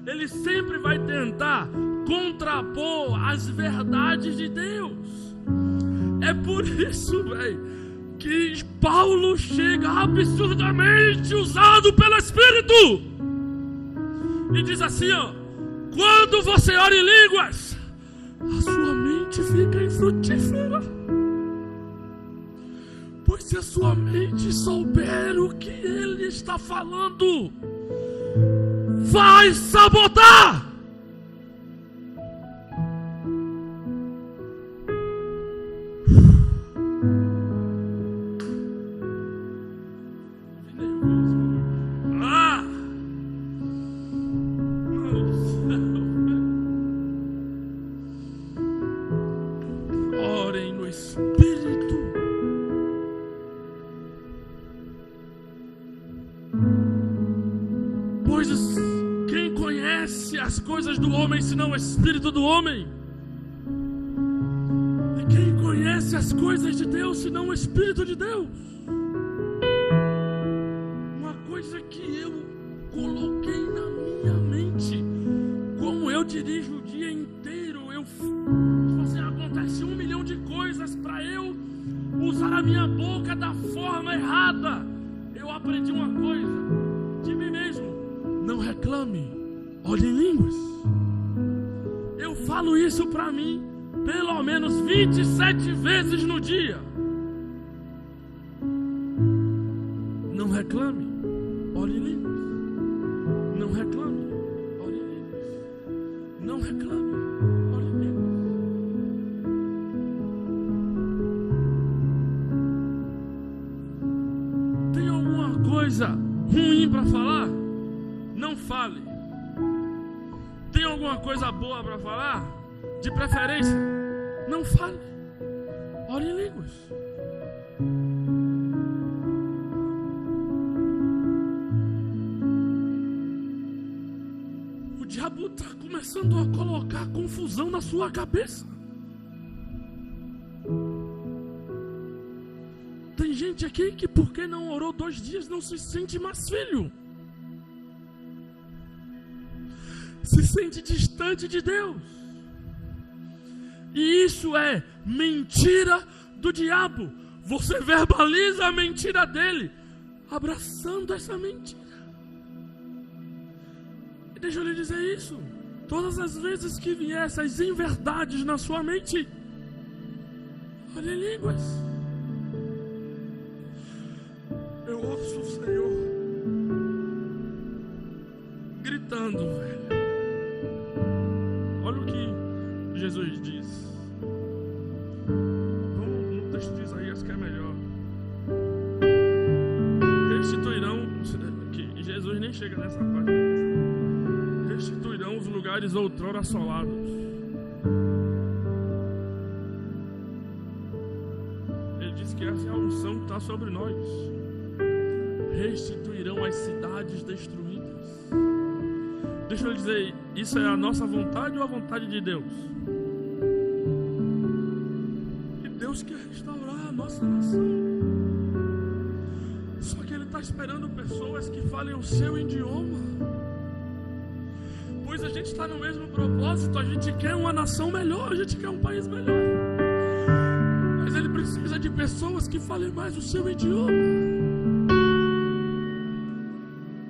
Ele sempre vai tentar contrapor as verdades de Deus. É por isso, que Paulo chega absurdamente usado pelo Espírito e diz assim, quando você ora em línguas, a sua mente fica infrutífera. Pois se a sua mente souber o que ele está falando, vai sabotar. Orem no Espírito. Pois quem conhece as coisas do homem senão o Espírito do homem? E quem conhece as coisas de Deus senão o Espírito de Deus? Uma coisa que eu coloquei na minha mente, como eu dirijo o dia inteiro, acontece 1 milhão de coisas para eu usar a minha boca da forma errada. Eu aprendi uma coisa de mim mesmo: não reclame, ore em línguas. Eu falo isso para mim pelo menos 27 vezes no dia. Não reclame, ore em línguas. Não reclame, ore em línguas. Não reclame, ore em línguas. Tem alguma coisa ruim para falar? Não fale. Tem alguma coisa boa para falar? De preferência, não fale. Ore em línguas. O diabo está começando a colocar confusão na sua cabeça. Tem gente aqui que porque não orou 2 dias não se sente mais filho. Se sente distante de Deus. E isso é mentira do diabo. Você verbaliza a mentira dele, abraçando essa mentira. E deixa eu lhe dizer isso: todas as vezes que vier essas inverdades na sua mente, ore em línguas. Eu ouço o Senhor gritando, velho. Olha o que Jesus diz. Vamos no texto de Isaías que é melhor. Restituirão, que Jesus nem chega nessa parte. Restituirão os lugares outrora assolados. Ele diz que essa é a unção que está sobre nós. Restituirão as cidades destruídas. Deixa eu dizer, isso é a nossa vontade ou a vontade de Deus? E Deus quer restaurar a nossa nação. Só que Ele está esperando pessoas que falem o seu idioma. Pois a gente está no mesmo propósito, a gente quer uma nação melhor, a gente quer um país melhor. Mas Ele precisa de pessoas que falem mais o seu idioma.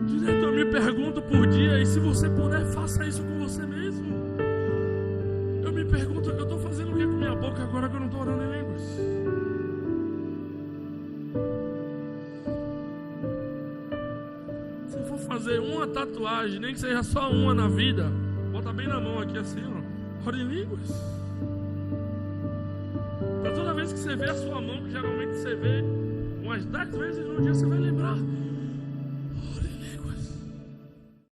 Direto eu me pergunto por dia, e se você puder, faça isso com você mesmo. Eu me pergunto, eu estou fazendo o que com minha boca agora que eu não estou orando em línguas? Se for fazer uma tatuagem, nem que seja só uma na vida, bota bem na mão aqui assim, ó, ore em línguas. Para toda vez que você vê a sua mão, que geralmente você vê umas 10 vezes no dia, você vai lembrar: